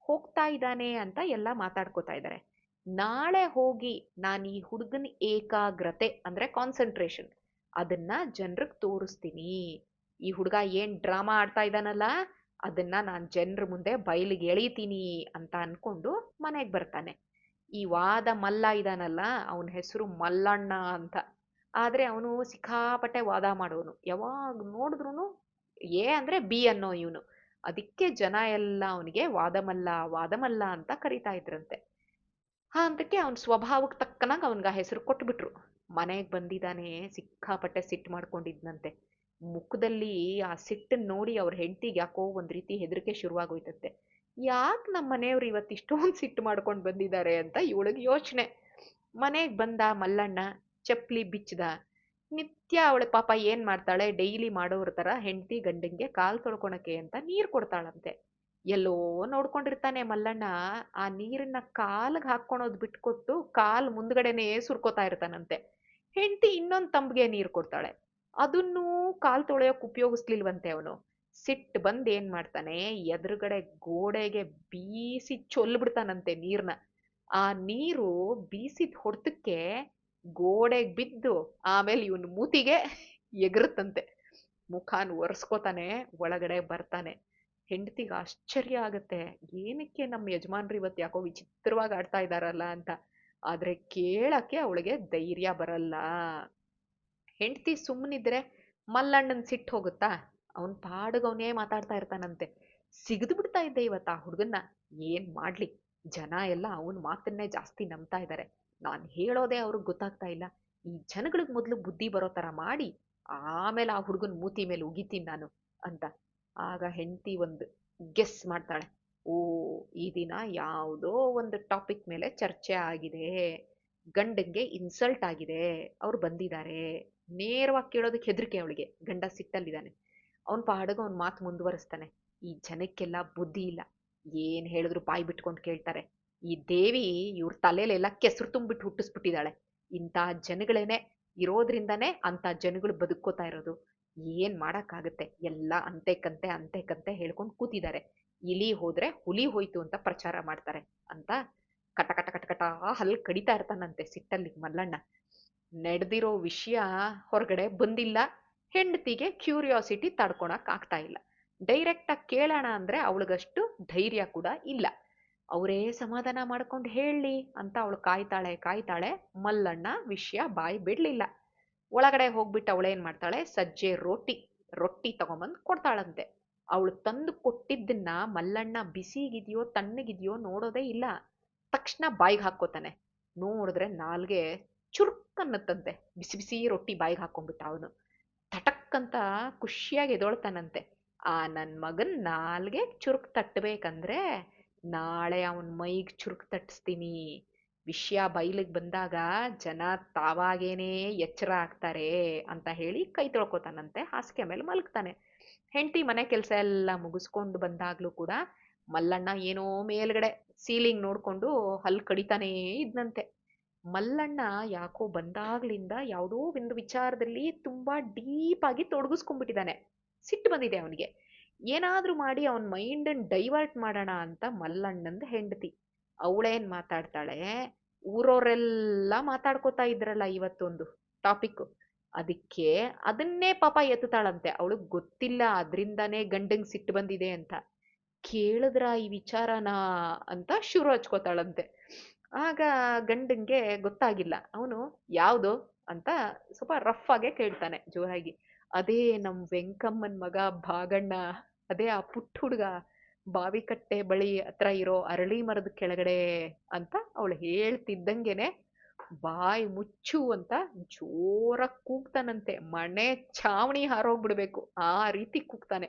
ಹೋಗ್ತಾ ಇದ್ದಾನೆ ಅಂತ ಎಲ್ಲ ಮಾತಾಡ್ಕೋತಾ ಇದ್ದಾರೆ. ನಾಳೆ ಹೋಗಿ ನಾನು ಈ ಹುಡುಗನ ಏಕಾಗ್ರತೆ ಅಂದ್ರೆ ಕಾನ್ಸಂಟ್ರೇಷನ್ ಅದನ್ನ ಜನರಿಗೆ ತೋರಿಸ್ತೀನಿ. ಈ ಹುಡುಗ ಏನ್ ಡ್ರಾಮಾ ಆಡ್ತಾ ಇದ್ದಾನಲ್ಲ ಅದನ್ನ ನಾನು ಜನರ ಮುಂದೆ ಬಯಲಿಗೆ ಎಳಿತೀನಿ ಅಂತ ಅನ್ಕೊಂಡು ಮನೆಗೆ ಬರ್ತಾನೆ. ಈ ವಾದ ಮಲ್ಲ ಇದಾನಲ್ಲ, ಅವನ ಹೆಸರು ಮಲ್ಲಣ್ಣ ಅಂತ. ಆದ್ರೆ ಅವನು ಸಿಕ್ಕಾಪಟ್ಟೆ ವಾದ ಮಾಡೋನು, ಯಾವಾಗ ನೋಡಿದ್ರು ಎ ಅಂದ್ರೆ ಬಿ ಅನ್ನೋ ಇವನು. ಅದಕ್ಕೆ ಜನ ಎಲ್ಲ ಅವನಿಗೆ ವಾದಮಲ್ಲ ವಾದಮಲ್ಲ ಅಂತ ಕರಿತಾ ಇದ್ರಂತೆ. ಅದಕ್ಕೆ ಅವನ ಸ್ವಭಾವಕ್ಕೆ ತಕ್ಕನಾಗ ಅವನ್ಗ ಹೆಸರು ಕೊಟ್ಬಿಟ್ರು. ಮನೆಗೆ ಬಂದಿದ್ದಾನೆ, ಸಿಕ್ಕಾಪಟ್ಟೆ ಸಿಟ್ಟು ಮಾಡ್ಕೊಂಡಿದ್ನಂತೆ. ಮುಖದಲ್ಲಿ ಆ ಸಿಟ್ಟನ್ ನೋಡಿ ಅವ್ರ ಹೆಂಡತಿಗೆ ಯಾಕೋ ಒಂದ್ ರೀತಿ ಹೆದರಿಕೆ ಶುರುವಾಗೋಯ್ತಂತೆ. ಯಾಕೆ ನಮ್ಮ ಮನೆಯವ್ರು ಇವತ್ತು ಇಷ್ಟೊಂದು ಸಿಟ್ಟು ಮಾಡ್ಕೊಂಡು ಬಂದಿದ್ದಾರೆ ಅಂತ ಇವಳಿಗೆ ಯೋಚನೆ. ಮನೆಗೆ ಬಂದ ಮಲ್ಲಣ್ಣ, ಚಪ್ಲಿ ಬಿಚ್ಚದ. ನಿತ್ಯ ಅವಳ ಪಾಪ ಏನ್ ಮಾಡ್ತಾಳೆ, ಡೈಲಿ ಮಾಡೋರ್ ತರ ಹೆಂಡತಿ ಗಂಡಂಗೆ ಕಾಲ್ ತೊಳ್ಕೊಳಕ್ಕೆ ಅಂತ ನೀರ್ ಕೊಡ್ತಾಳಂತೆ. ಎಲ್ಲೋ ನೋಡ್ಕೊಂಡಿರ್ತಾನೆ ಮಲ್ಲಣ್ಣ, ಆ ನೀರನ್ನ ಕಾಲ್ಗೆ ಹಾಕೊಳೋದ್ ಬಿಟ್ಕೊಟ್ಟು ಕಾಲ್ ಮುಂದ್ಗಡೆನೆ ಸುರ್ಕೋತಾ ಇರ್ತಾನಂತೆ. ಹೆಂಡತಿ ಇನ್ನೊಂದ್ ತಂಬ್ಗೆ ನೀರ್ ಕೊಡ್ತಾಳೆ, ಅದನ್ನೂ ಕಾಲ್ ತೊಳೆಯೋಕ್ ಉಪಯೋಗಿಸ್ಲಿಲ್ವಂತೆ ಅವನು. ಸಿಟ್ಟು ಬಂದ್ ಏನ್ ಮಾಡ್ತಾನೆ, ಎದುರುಗಡೆ ಗೋಡೆಗೆ ಬೀಸಿ ಬಿಡ್ತಾನಂತೆ ನೀರ್ನ. ಆ ನೀರು ಬೀಸಿದ ಹೊಡ್ತಕ್ಕೆ ಗೋಡೆಗೆ ಬಿದ್ದು ಆಮೇಲೆ ಇವನ್ ಮೂತಿಗೆ ಎಗರುತ್ತಂತೆ. ಮುಖಾನ್ ಒರೆಸ್ಕೋತಾನೆ, ಒಳಗಡೆ ಬರ್ತಾನೆ. ಹೆಂಡತಿಗೆ ಆಶ್ಚರ್ಯ ಆಗತ್ತೆ, ಏನಕ್ಕೆ ನಮ್ಮ ಯಜಮಾನ್ರು ಇವತ್ತು ಯಾಕೋ ವಿಚಿತ್ರವಾಗಿ ಆಡ್ತಾ ಇದಾರಲ್ಲ ಅಂತ. ಆದ್ರೆ ಕೇಳಕ್ಕೆ ಅವಳಿಗೆ ಧೈರ್ಯ ಬರಲ್ಲ. ಹೆಂಡತಿ ಸುಮ್ಮನಿದ್ರೆ ಮಲ್ಲಣ್ಣನ್ ಸಿಟ್ಟು ಹೋಗುತ್ತಾ? ಅವನ್ ಪಾಡಿಗೆ ಅವನೇ ಮಾತಾಡ್ತಾ ಇರ್ತಾನಂತೆ. ಸಿಗದು ಬಿಡ್ತಾ ಇದ್ದೆ ಇವತ್ತು ಆ ಹುಡುಗನ್ನ. ಏನ್ ಮಾಡ್ಲಿ, ಜನ ಎಲ್ಲ ಅವನ್ ಮಾತನ್ನೇ ಜಾಸ್ತಿ ನಂಬ್ತಾ ಇದ್ದಾರೆ. ನಾನ್ ಹೇಳೋದೇ ಅವ್ರಿಗೆ ಗೊತ್ತಾಗ್ತಾ ಇಲ್ಲ. ಈ ಜನಗಳಿಗೆ ಮೊದಲು ಬುದ್ಧಿ ಬರೋ ತರ ಮಾಡಿ ಆಮೇಲೆ ಆ ಹುಡುಗನ್ ಮೂತಿ ಮೇಲೆ ಉಗಿತೀನಿ ನಾನು ಅಂತ. ಆಗ ಹೆಂಡತಿ ಒಂದು ಗೆಸ್ ಮಾಡ್ತಾಳೆ, ಓ, ಈ ದಿನ ಯಾವುದೋ ಒಂದು ಟಾಪಿಕ್ ಮೇಲೆ ಚರ್ಚೆ ಆಗಿದೆ, ಗಂಡಂಗೆ ಇನ್ಸಲ್ಟ್ ಆಗಿದೆ, ಅವ್ರು ಬಂದಿದ್ದಾರೆ. ನೇರವಾಗಿ ಕೇಳೋದಕ್ಕೆ ಹೆದರಿಕೆ ಅವಳಿಗೆ, ಗಂಡ ಸಿಟ್ಟಲ್ಲಿದ್ದಾನೆ. ಅವನ್ ಪಾಡಗ ಅವನ್ ಮಾತು ಮುಂದುವರಿಸ್ತಾನೆ. ಈ ಜನಕ್ಕೆಲ್ಲ ಬುದ್ಧಿ ಇಲ್ಲ, ಏನ್ ಹೇಳಿದ್ರು ಬಾಯಿ ಬಿಟ್ಕೊಂಡು ಕೇಳ್ತಾರೆ. ಈ ದೇವಿ ಇವ್ರ ತಲೆಲೆಲ್ಲ ಕೆಸರು ತುಂಬಿಟ್ಟು ಹುಟ್ಟಿಸ್ಬಿಟ್ಟಿದ್ದಾಳೆ. ಇಂಥ ಜನಗಳೇನೆ ಇರೋದ್ರಿಂದಾನೇ ಅಂತ ಜನಗಳು ಬದುಕೋತಾ ಇರೋದು. ಏನ್ ಮಾಡಕ್ಕಾಗತ್ತೆ, ಎಲ್ಲ ಅಂತೆ ಕಂತೆ ಅಂತೆ ಕಂತೆ ಹೇಳ್ಕೊಂಡು ಕೂತಿದ್ದಾರೆ. ಇಲಿ ಹೋದ್ರೆ ಹುಲಿ ಹೋಯ್ತು ಅಂತ ಪ್ರಚಾರ ಮಾಡ್ತಾರೆ ಅಂತ ಕಟ ಕಟ ಕಟ ಕಟ ಹಲ್ ಕಡಿತಾ ಇರ್ತಾನಂತೆ ಸಿಟ್ಟಲ್ಲಿ ಮಲ್ಲಣ್ಣ. ನಡೆದಿರೋ ವಿಷಯ ಹೊರಗಡೆ ಬಂದಿಲ್ಲ. ಹೆಂಡತಿಗೆ ಕ್ಯೂರಿಯಾಸಿಟಿ ತಡ್ಕೊಳಕ್ ಆಗ್ತಾ ಇಲ್ಲ. ಡೈರೆಕ್ಟ್ ಆಗಿ ಕೇಳೋಣ ಅಂದ್ರೆ ಅವಳಿಗಷ್ಟು ಧೈರ್ಯ ಕೂಡ ಇಲ್ಲ. ಅವರೇ ಸಮಾಧಾನ ಮಾಡ್ಕೊಂಡು ಹೇಳಿ ಅಂತ ಅವಳು ಕಾಯ್ತಾಳೆ ಕಾಯ್ತಾಳೆ. ಮಲ್ಲಣ್ಣ ವಿಷಯ ಬಾಯಿ ಬಿಡ್ಲಿಲ್ಲ. ಒಳಗಡೆ ಹೋಗ್ಬಿಟ್ಟು ಅವಳೇನ್ ಮಾಡ್ತಾಳೆ, ಸಜ್ಜೆ ರೊಟ್ಟಿ ತಗೊಂಬಂದ್ ಕೊಡ್ತಾಳಂತೆ. ಅವಳು ತಂದು ಕೊಟ್ಟಿದ್ದನ್ನ ಮಲ್ಲಣ್ಣ ಬಿಸಿಗಿದೆಯೋ ತಣ್ಣಗಿದೆಯೋ ನೋಡೋದೇ ಇಲ್ಲ. ತಕ್ಷಣ ಬಾಯಿಗೆ ಹಾಕೋತಾನೆ. ನೋಡಿದ್ರೆ ನಾಲ್ಗೆ ಚುರುಕ್ ಅನ್ನತ್ತಂತೆ. ಬಿಸಿ ಬಿಸಿ ರೊಟ್ಟಿ ಬಾಯಿಗೆ ಹಾಕೊಂಡ್ಬಿಟ್ಟ ಅವನು. ತಟಕ್ಕಂತ ಖುಷಿಯಾಗಿ ಎದೊಳ್ತಾನಂತೆ. ಆ ನನ್ ಮಗನ್ ನಾಲ್ಗೆ ಚುರುಕ್ ತಟ್ಟಬೇಕಂದ್ರೆ ನಾಳೆ ಅವನ್ ಮೈಗ್ ಚುರುಕ್ ತಟ್ಟಿಸ್ತೀನಿ. ವಿಷಯ ಬಯಲಿಗೆ ಬಂದಾಗ ಜನ ತಾವಾಗೇನೆ ಎಚ್ಚರ ಆಗ್ತಾರೆ ಅಂತ ಹೇಳಿ ಕೈ ತೊಳ್ಕೊತಾನಂತೆ. ಹಾಸಿಗೆ ಮೇಲೆ ಮಲಗ್ತಾನೆ. ಹೆಂಡತಿ ಮನೆ ಕೆಲಸ ಎಲ್ಲ ಮುಗಿಸ್ಕೊಂಡು ಬಂದಾಗ್ಲೂ ಕೂಡ ಮಲ್ಲಣ್ಣ ಏನೋ ಮೇಲ್ಗಡೆ ಸೀಲಿಂಗ್ ನೋಡ್ಕೊಂಡು ಹಲ್ ಕಡಿತಾನೇ ಇದ್ನಂತೆ. ಮಲ್ಲಣ್ಣ ಯಾಕೋ ಬಂದಾಗ್ಲಿಂದ ಯಾವುದೋ ಒಂದು ವಿಚಾರದಲ್ಲಿ ತುಂಬಾ ಡೀಪ್ ಆಗಿ ತೊಡಗಿಸ್ಕೊಂಡ್ಬಿಟ್ಟಿದ್ದಾನೆ. ಸಿಟ್ಟು ಬಂದಿದೆ ಅವನಿಗೆ. ಏನಾದ್ರೂ ಮಾಡಿ ಅವನ್ ಮೈಂಡ್ ಡೈವರ್ಟ್ ಮಾಡೋಣ ಅಂತ ಮಲ್ಲಣ್ಣಂದ್ ಹೆಂಡತಿ ಅವಳೇನ್ ಮಾತಾಡ್ತಾಳೆ, ಊರವರೆಲ್ಲ ಮಾತಾಡ್ಕೋತಾ ಇದ್ರಲ್ಲ ಇವತ್ತೊಂದು ಟಾಪಿಕ್, ಅದಕ್ಕೆ ಅದನ್ನೇ ಪಾಪ ಎತ್ತಾಳಂತೆ. ಅವಳಿಗೆ ಗೊತ್ತಿಲ್ಲ ಅದ್ರಿಂದಾನೇ ಗಂಡಂಗ್ ಸಿಟ್ಟು ಬಂದಿದೆ ಅಂತ. ಕೇಳಿದ್ರ ಈ ವಿಚಾರನ ಅಂತ ಶುರು ಹಚ್ಕೋತಾಳಂತೆ. ಆಗ ಗಂಡಂಗೆ ಗೊತ್ತಾಗಿಲ್ಲ. ಅವನು ಯಾವ್ದು ಅಂತ ಸ್ವಲ್ಪ ರಫ್ ಆಗೇ ಕೇಳ್ತಾನೆ ಜೋರಾಗಿ. ಅದೇ ನಮ್ ವೆಂಕಮ್ಮನ್ ಮಗ ಭಾಗಣ್ಣ, ಅದೇ ಆ ಪುಟ್ಟ ಹುಡ್ಗ ಬಾವಿಕಟ್ಟೆ ಬಳಿ ಹತ್ರ ಇರೋ ಅರಳಿ ಮರದ ಕೆಳಗಡೆ ಅಂತ ಅವಳು ಹೇಳ್ತಿದ್ದಂಗೆನೆ ಬಾಯಿ ಮುಚ್ಚು ಅಂತ ಜೋರಾಗಿ ಕೂಗ್ತಾನಂತೆ. ಮನೆ ಛಾವಣಿ ಹಾರೋಗ್ಬಿಡ್ಬೇಕು ಆ ರೀತಿ ಕೂಗ್ತಾನೆ.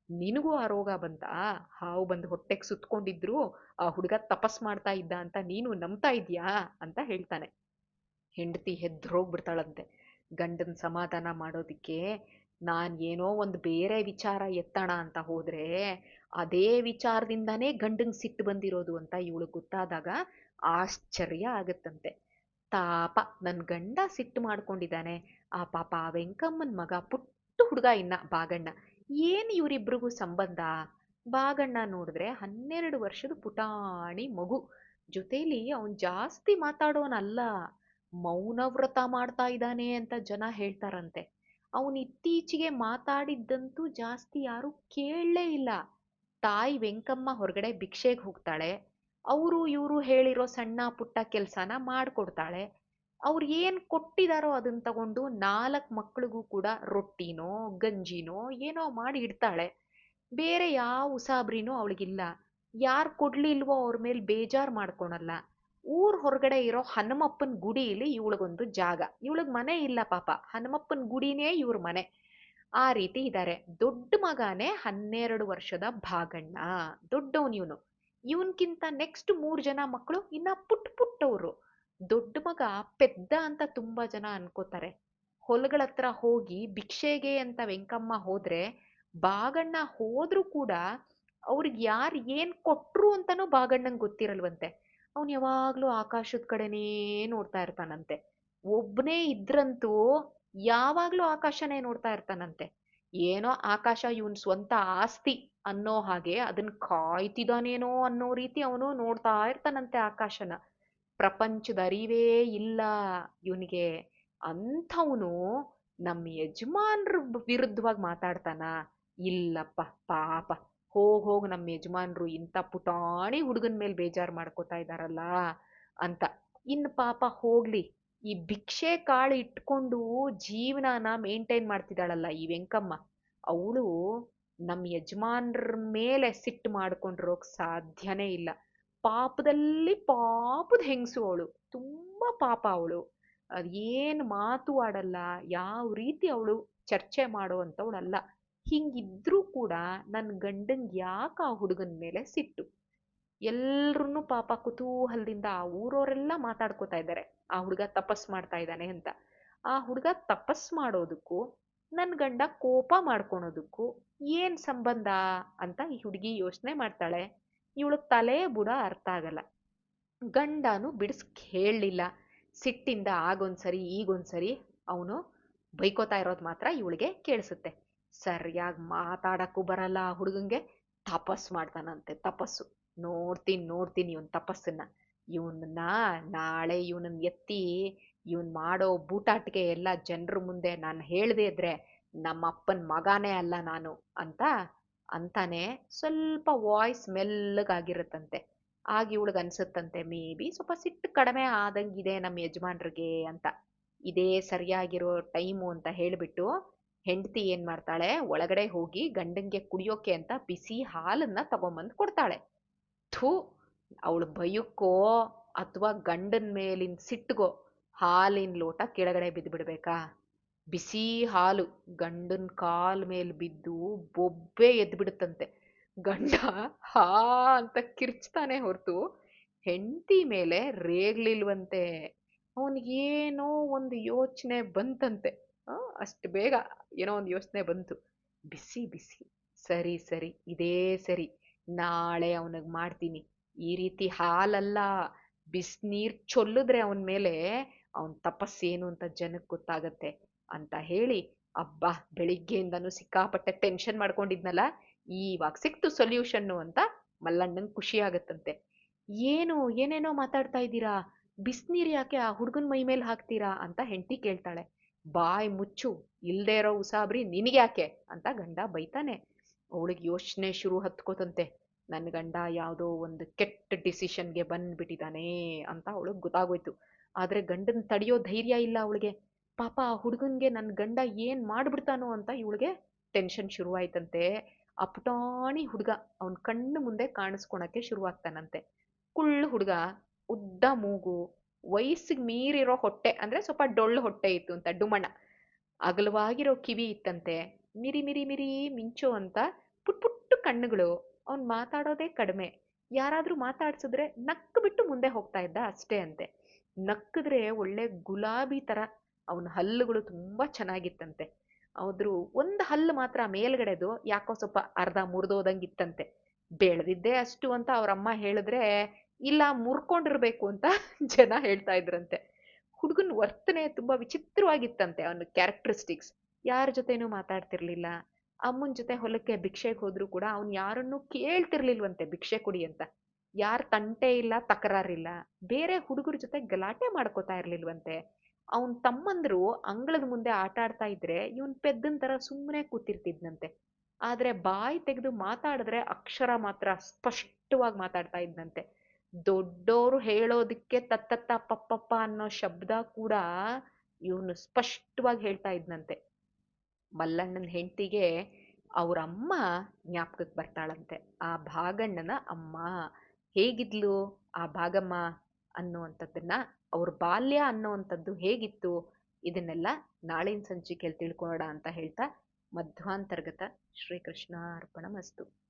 ನಿನಗೂ ಆ ರೋಗ ಬಂತಾ? ಹಾವು ಬಂದು ಹೊಟ್ಟೆಗೆ ಸುತ್ಕೊಂಡಿದ್ರು ಆ ಹುಡುಗ ತಪಸ್ ಮಾಡ್ತಾ ಇದ್ದ ಅಂತ ನೀನು ನಂಬ್ತಾ ಇದ್ಯಾ ಅಂತ ಹೇಳ್ತಾನೆ. ಹೆಂಡತಿ ಹೆದ್ರೋಗ್ಬಿಡ್ತಾಳಂತೆ. ಗಂಡನ್ ಸಮಾಧಾನ ಮಾಡೋದಿಕ್ಕೆ ನಾನ್ ಏನೋ ಒಂದು ಬೇರೆ ವಿಚಾರ ಎತ್ತಣ ಅಂತ ಹೋದ್ರೆ ಅದೇ ವಿಚಾರದಿಂದಾನೇ ಗಂಡಂಗ್ ಸಿಟ್ಟು ಬಂದಿರೋದು ಅಂತ ಇವಳು ಗೊತ್ತಾದಾಗ ಆಶ್ಚರ್ಯ ಆಗತ್ತಂತೆ. ಪಾಪ ನನ್ ಗಂಡ ಸಿಟ್ಟು ಮಾಡ್ಕೊಂಡಿದ್ದಾನೆ. ಆ ಪಾಪ ಆ ವೆಂಕಮ್ಮನ್ ಮಗ ಪುಟ್ಟ ಹುಡುಗ ಇನ್ನ ಭಾಗಣ್ಣ, ಏನ್ ಇವ್ರಿಬ್ರಿಗೂ ಸಂಬಂಧ? ಭಾಗಣ್ಣ ನೋಡಿದ್ರೆ 12 ವರ್ಷದ ಪುಟಾಣಿ ಮಗು. ಜೊತೆಲಿ ಅವನ್ ಜಾಸ್ತಿ ಮಾತಾಡೋನಲ್ಲ, ಮೌನವ್ರತ ಮಾಡ್ತಾ ಇದ್ದಾನೆ ಅಂತ ಜನ ಹೇಳ್ತಾರಂತೆ. ಅವನ್ ಇತ್ತೀಚೆಗೆ ಮಾತಾಡಿದ್ದಂತೂ ಜಾಸ್ತಿ ಯಾರು ಕೇಳಲೇ ಇಲ್ಲ. ತಾಯಿ ವೆಂಕಮ್ಮ ಹೊರಗಡೆ ಭಿಕ್ಷೆಗೆ ಹೋಗ್ತಾಳೆ. ಅವರು ಇವರು ಹೇಳಿರೋ ಸಣ್ಣ ಪುಟ್ಟ ಕೆಲ್ಸನ ಮಾಡ್ಕೊಡ್ತಾಳೆ. ಅವ್ರು ಏನ್ ಕೊಟ್ಟಿದಾರೋ ಅದನ್ನ ತಗೊಂಡು 4 ಮಕ್ಳಿಗೂ ಕೂಡ ರೊಟ್ಟಿನೋ ಗಂಜಿನೋ ಏನೋ ಮಾಡಿ ಇಡ್ತಾಳೆ. ಬೇರೆ ಯಾವ ಉಸಾಬ್ರಿನೂ ಅವಳಿಗಿಲ್ಲ. ಯಾರ್ ಕೊಡ್ಲಿಲ್ವೋ ಅವ್ರ ಮೇಲೆ ಬೇಜಾರ್ ಮಾಡ್ಕೊಳಲ್ಲ. ಊರ್ ಹೊರಗಡೆ ಇರೋ ಹನುಮಪ್ಪನ್ ಗುಡಿಲಿ ಇವಳಿಗೊಂದು ಜಾಗ. ಇವಳಿಗ್ ಮನೆ ಇಲ್ಲ ಪಾಪ, ಹನುಮಪ್ಪನ್ ಗುಡಿನೇ ಇವ್ರ ಮನೆ. ಆ ರೀತಿ ಇದ್ದಾರೆ. ದೊಡ್ಡ ಮಗನೇ 12 ವರ್ಷದ ಭಾಗಣ್ಣ, ದೊಡ್ಡವನ್ ಇವನು. ಇವನ್ಕಿಂತ ನೆಕ್ಸ್ಟ್ 3 ಜನ ಮಕ್ಕಳು ಇನ್ನ ಪುಟ್ಟವ್ರು. ದೊಡ್ಡ ಮಗ ಪೆದ್ದ ಅಂತ ತುಂಬಾ ಜನ ಅನ್ಕೋತಾರೆ. ಹೊಲಗಳತ್ರ ಹೋಗಿ ಭಿಕ್ಷೆಗೆ ಅಂತ ವೆಂಕಮ್ಮ ಹೋದ್ರೆ ಭಾಗಣ್ಣ ಹೋದ್ರೂ ಕೂಡ ಅವ್ರಿಗೆ ಯಾರು ಏನ್ ಕೊಟ್ರು ಅಂತಾನೂ ಭಾಗಣ್ಣಂಗ್ ಗೊತ್ತಿರಲ್ವಂತೆ. ಅವ್ನು ಯಾವಾಗ್ಲೂ ಆಕಾಶದ ಕಡೆನೇ ನೋಡ್ತಾ ಇರ್ತಾನಂತೆ. ಒಬ್ನೇ ಇದ್ರಂತೂ ಯಾವಾಗ್ಲೂ ಆಕಾಶನೇ ನೋಡ್ತಾ ಇರ್ತಾನಂತೆ. ಏನೋ ಆಕಾಶ ಇವನ್ ಸ್ವಂತ ಆಸ್ತಿ ಅನ್ನೋ ಹಾಗೆ ಅದನ್ನ ಕಾಯ್ತಿದಾನೇನೋ ಅನ್ನೋ ರೀತಿ ಅವನು ನೋಡ್ತಾ ಇರ್ತಾನಂತೆ ಆಕಾಶನ. ಪ್ರಪಂಚದ ಅರಿವೇ ಇಲ್ಲ ಇವನಿಗೆ. ಅಂಥವನು ನಮ್ಮ ಯಜಮಾನ್ರ ವಿರುದ್ಧವಾಗಿ ಮಾತಾಡ್ತಾನ? ಇಲ್ಲಪ್ಪ, ಪಾಪ. ಹೋಗ್ ನಮ್ಮ ಯಜಮಾನ್ರು ಇಂಥ ಪುಟಾಣಿ ಹುಡುಗನ್ ಮೇಲೆ ಬೇಜಾರ್ ಮಾಡ್ಕೋತಾ ಇದಾರಲ್ಲ ಅಂತ. ಇನ್ನು ಪಾಪ ಹೋಗ್ಲಿ, ಈ ಭಿಕ್ಷೆ ಕಾಳು ಇಟ್ಕೊಂಡು ಜೀವನಾನ ಮೇಂಟೈನ್ ಮಾಡ್ತಿದ್ದಾಳಲ್ಲ ಈ ವೆಂಕಮ್ಮ, ಅವಳು ನಮ್ಮ ಯಜಮಾನ್ರ ಮೇಲೆ ಸಿಟ್ಟು ಮಾಡ್ಕೊಂಡಿರೋಕ್ ಸಾಧ್ಯನೇ ಇಲ್ಲ. ಪಾಪದಲ್ಲಿ ಪಾಪದ ಹೆಂಗಸು ಅವಳು, ತುಂಬಾ ಪಾಪ ಅವಳು. ಅದೇನ್ ಮಾತು ಆಡಲ್ಲ, ಯಾವ ರೀತಿ ಅವಳು ಚರ್ಚೆ ಮಾಡುವಂಥವಳಲ್ಲ. ಹಿಂಗಿದ್ರೂ ಕೂಡ ನನ್ ಗಂಡಂಗ್ ಯಾಕ ಆ ಹುಡುಗನ್ ಮೇಲೆ ಸಿಟ್ಟು? ಎಲ್ರೂ ಪಾಪ ಕುತೂಹಲದಿಂದ ಆ ಊರವರೆಲ್ಲ ಮಾತಾಡ್ಕೋತಾ ಇದ್ದಾರೆ ಆ ಹುಡುಗ ತಪಸ್ ಮಾಡ್ತಾ ಇದ್ದಾನೆ ಅಂತ. ಆ ಹುಡುಗ ತಪಸ್ ಮಾಡೋದಕ್ಕೂ ನನ್ ಗಂಡ ಕೋಪ ಮಾಡ್ಕೊಳೋದಕ್ಕೂ ಏನ್ ಸಂಬಂಧ ಅಂತ ಈ ಹುಡುಗಿ ಯೋಚನೆ ಮಾಡ್ತಾಳೆ. ಇವಳು ತಲೆ ಬುಡ ಅರ್ಥ ಆಗಲ್ಲ. ಗಂಡನು ಬಿಡಿಸ್ಕ್ ಹೇಳಲಿಲ್ಲ. ಸಿಟ್ಟಿಂದ ಆಗೊಂದ್ಸರಿ ಈಗೊಂದ್ಸರಿ ಅವನು ಬೈಕೋತಾ ಇರೋದು ಮಾತ್ರ ಇವಳಿಗೆ ಕೇಳಿಸುತ್ತೆ. ಸರಿಯಾಗಿ ಮಾತಾಡಕ್ಕೂ ಬರಲ್ಲ ಆ ಹುಡುಗಂಗೆ. ತಪಸ್ ಮಾಡ್ತಾನಂತೆ, ತಪಸ್ಸು. ನೋಡ್ತೀನಿ ಇವನ್ ತಪಸ್ಸನ್ನ. ಇವನನ್ನ ನಾಳೆ ಇವನನ್ನ ಎತ್ತಿ ಇವನ್ ಮಾಡೋ ಬೂಟಾಟಿಕೆ ಎಲ್ಲ ಜನರ ಮುಂದೆ ನಾನು ಹೇಳ್ದೆ ಇದ್ರೆ ನಮ್ಮ ಅಪ್ಪನ ಮಗಾನೇ ಅಲ್ಲ ನಾನು ಅಂತ ಅಂತಾನೆ. ಸ್ವಲ್ಪ ವಾಯ್ಸ್ ಮೆಲ್ಲಗಾಗಿರುತ್ತಂತೆ. ಆಗ ಇವಳಿಗೆ ಅನ್ಸುತ್ತಂತೆ, ಮೇ ಬಿ ಸ್ವಲ್ಪ ಸಿಟ್ಟು ಕಡಿಮೆ ಆದಂಗಿದೆ ನಮ್ಮ ಯಜಮಾನ್ರಿಗೆ ಅಂತ. ಇದೇ ಸರಿಯಾಗಿರೋ ಟೈಮು ಅಂತ ಹೇಳ್ಬಿಟ್ಟು ಹೆಂಡತಿ ಏನ್ ಮಾಡ್ತಾಳೆ, ಒಳಗಡೆ ಹೋಗಿ ಗಂಡಂಗೆ ಕುಡಿಯೋಕೆ ಅಂತ ಬಿಸಿ ಹಾಲನ್ನ ತಗೊಂಬಂದು ಕೊಡ್ತಾಳೆ. ಥೂ, ಅವಳು ಭಯಕ್ಕೋ ಅಥವಾ ಗಂಡನ ಮೇಲಿನ ಸಿಟ್ಟಿಗೋ ಹಾಲಿನ ಲೋಟ ಕೆಳಗಡೆ ಬಿದ್ದುಬಿಡ್ಬೇಕಾ? ಬಿಸಿ ಹಾಲು ಗಂಡನ ಕಾಲ್ ಮೇಲೆ ಬಿದ್ದು ಬೊಬ್ಬೆ ಎದ್ಬಿಡುತ್ತಂತೆ. ಗಂಡ ಹಾ ಅಂತ ಕಿರ್ಚ್ತಾನೆ ಹೊರತು ಹೆಂಡತಿ ಮೇಲೆ ರೇಗ್ಲಿಲ್ವಂತೆ. ಅವನಿಗೇನೋ ಒಂದು ಯೋಚನೆ ಬಂತಂತೆ. ಅಷ್ಟು ಬೇಗ ಏನೋ ಒಂದು ಯೋಚನೆ ಬಂತು. ಬಿಸಿ ಬಿಸಿ, ಸರಿ ಸರಿ, ಇದೇ ಸರಿ, ನಾಳೆ ಅವನಿಗೆ ಮಾಡ್ತೀನಿ. ಈ ರೀತಿ ಹಾಲಲ್ಲ, ಬಿಸಿನೀರ್ ಚೊಲ್ಲಿದ್ರೆ ಅವನ ಮೇಲೆ ಅವನ್ ತಪಸ್ಸೇನು ಅಂತ ಜನಕ್ಕೆ ಗೊತ್ತಾಗತ್ತೆ ಅಂತ ಹೇಳಿ, ಅಬ್ಬಾ ಬೆಳಿಗ್ಗೆಯಿಂದನೂ ಸಿಕ್ಕಾಪಟ್ಟೆ ಟೆನ್ಷನ್ ಮಾಡ್ಕೊಂಡಿದ್ನಲ್ಲ, ಇವಾಗ ಸಿಕ್ತು ಸೊಲ್ಯೂಷನ್ನು ಅಂತ ಮಲ್ಲಣ್ಣಂಗೆ ಖುಷಿ ಆಗತ್ತಂತೆ. ಏನೇನೋ ಮಾತಾಡ್ತಾ ಇದ್ದೀರಾ, ಬಿಸಿನೀರು ಯಾಕೆ ಆ ಹುಡುಗನ ಮೈ ಮೇಲೆ ಹಾಕ್ತೀರಾ ಅಂತ ಹೆಂಡತಿ ಕೇಳ್ತಾಳೆ. ಬಾಯ್ ಮುಚ್ಚು, ಇಲ್ದೇ ಇರೋ ಉಸಾಬ್ರಿ ನಿನಗ್ಯಾಕೆ ಅಂತ ಗಂಡ ಬೈತಾನೆ. ಅವಳಿಗೆ ಯೋಚನೆ ಶುರು ಹತ್ಕೋತಂತೆ. ನನ್ನ ಗಂಡ ಯಾವುದೋ ಒಂದು ಕೆಟ್ಟ ಡಿಸಿಷನ್ಗೆ ಬಂದ್ಬಿಟ್ಟಿದ್ದಾನೆ ಅಂತ ಅವಳಿಗೆ ಗೊತ್ತಾಗೋಯ್ತು. ಆದ್ರೆ ಗಂಡನ್ ತಡೆಯೋ ಧೈರ್ಯ ಇಲ್ಲ ಅವಳಿಗೆ. ಪಾಪ ಆ ಹುಡುಗನ್ಗೆ ನನ್ನ ಗಂಡ ಏನ್ ಮಾಡ್ಬಿಡ್ತಾನೋ ಅಂತ ಇವಳಿಗೆ ಟೆನ್ಷನ್ ಶುರುವಾಯ್ತಂತೆ. ಆ ಪುಟಾಣಿ ಹುಡುಗ ಅವನ್ ಕಣ್ಣು ಮುಂದೆ ಕಾಣಿಸ್ಕೊಳಕ್ಕೆ ಶುರುವಾಗ್ತಾನಂತೆ. ಕುಳ್ಳು ಹುಡುಗ, ಉದ್ದ ಮೂಗು, ವಯಸ್ಸಿಗೆ ಮೀರಿರೋ ಹೊಟ್ಟೆ, ಅಂದ್ರೆ ಸ್ವಲ್ಪ ಡೊಳ್ಳು ಹೊಟ್ಟೆ ಇತ್ತು ಅಂತ, ಡುಮಣ. ಅಗಲವಾಗಿರೋ ಕಿವಿ ಇತ್ತಂತೆ, ಮಿರಿ ಮಿರಿ ಮಿರಿ ಮಿಂಚು ಅಂತ ಪುಟ್ ಪುಟ್ಟು ಕಣ್ಣುಗಳು. ಅವ್ನ್ ಮಾತಾಡೋದೇ ಕಡಿಮೆ. ಯಾರಾದ್ರೂ ಮಾತಾಡ್ಸಿದ್ರೆ ನಕ್ಕು ಬಿಟ್ಟು ಮುಂದೆ ಹೋಗ್ತಾ ಇದ್ದ ಅಷ್ಟೇ ಅಂತೆ. ನಕ್ಕಿದ್ರೆ ಒಳ್ಳೆ ಗುಲಾಬಿ ತರ. ಅವನ ಹಲ್ಲುಗಳು ತುಂಬಾ ಚೆನ್ನಾಗಿತ್ತಂತೆ. ಆದ್ರೂ ಒಂದು ಹಲ್ಲು ಮಾತ್ರ ಮೇಲ್ಗಡೆದು ಯಾಕೋ ಸ್ವಲ್ಪ ಅರ್ಧ ಮುರಿದೋದಂಗಿತ್ತಂತೆ. ಬೆಳೆದಿದ್ದೆ ಅಷ್ಟು ಅಂತ ಅವ್ರಮ್ಮ ಹೇಳಿದ್ರೆ, ಇಲ್ಲ ಮುರ್ಕೊಂಡಿರ್ಬೇಕು ಅಂತ ಜನ ಹೇಳ್ತಾ ಇದ್ರಂತೆ. ಹುಡುಗನ್ ವರ್ತನೆ ತುಂಬಾ ವಿಚಿತ್ರವಾಗಿತ್ತಂತೆ. ಅವನ ಕ್ಯಾರೆಕ್ಟರಿಸ್ಟಿಕ್ಸ್. ಯಾರ ಜೊತೆನೂ ಮಾತಾಡ್ತಿರ್ಲಿಲ್ಲ. ಅಮ್ಮನ ಜೊತೆ ಹೊಲಕ್ಕೆ ಭಿಕ್ಷೆಗೆ ಹೋದ್ರು ಕೂಡ ಅವ್ನು ಯಾರನ್ನೂ ಕೇಳ್ತಿರ್ಲಿಲ್ವಂತೆ ಭಿಕ್ಷೆ ಕೊಡಿ ಅಂತ. ಯಾರ ತಂಟೆ ಇಲ್ಲ, ತಕರಾರಿಲ್ಲ. ಬೇರೆ ಹುಡುಗರ ಜೊತೆ ಗಲಾಟೆ ಮಾಡ್ಕೋತಾ ಇರ್ಲಿಲ್ವಂತೆ. ಅವನ್ ತಮ್ಮಂದ್ರು ಅಂಗಳದ ಮುಂದೆ ಆಟ ಆಡ್ತಾ ಇದ್ರೆ ಇವನ್ ಪೆದ್ದನ್ ತರ ಸುಮ್ಮನೆ ಕೂತಿರ್ತಿದ್ನಂತೆ. ಆದ್ರೆ ಬಾಯಿ ತೆಗೆದು ಮಾತಾಡಿದ್ರೆ ಅಕ್ಷರ ಮಾತ್ರ ಸ್ಪಷ್ಟವಾಗಿ ಮಾತಾಡ್ತಾ ಇದ್ನಂತೆ. ದೊಡ್ಡೋರು ಹೇಳೋದಕ್ಕೆ ತತ್ತತ್ತ ಪಪ್ಪಪ್ಪ ಅನ್ನೋ ಶಬ್ದ ಕೂಡ ಇವನು ಸ್ಪಷ್ಟವಾಗಿ ಹೇಳ್ತಾ ಇದ್ನಂತೆ. ಮಲ್ಲಣ್ಣನ ಹೆಂಡತಿಗೆ ಅವ್ರಮ್ಮ ಜ್ಞಾಪಕಕ್ಕೆ ಬರ್ತಾಳಂತೆ. ಆ ಭಾಗಣ್ಣನ ಅಮ್ಮ ಹೇಗಿದ್ಲು, ಆ ಭಾಗಮ್ಮ ಅನ್ನುವಂಥದ್ದನ್ನ, ಅವ್ರ ಬಾಲ್ಯ ಅನ್ನುವಂಥದ್ದು ಹೇಗಿತ್ತು, ಇದನ್ನೆಲ್ಲ ನಾಳಿನ ಸಂಚಿಕೆಯಲ್ಲಿ ತಿಳ್ಕೊಳ್ಳೋಣ ಅಂತ ಹೇಳ್ತಾ, ಮಧ್ವಾಂತರ್ಗತ ಶ್ರೀಕೃಷ್ಣ ಅರ್ಪಣಮಸ್ತು.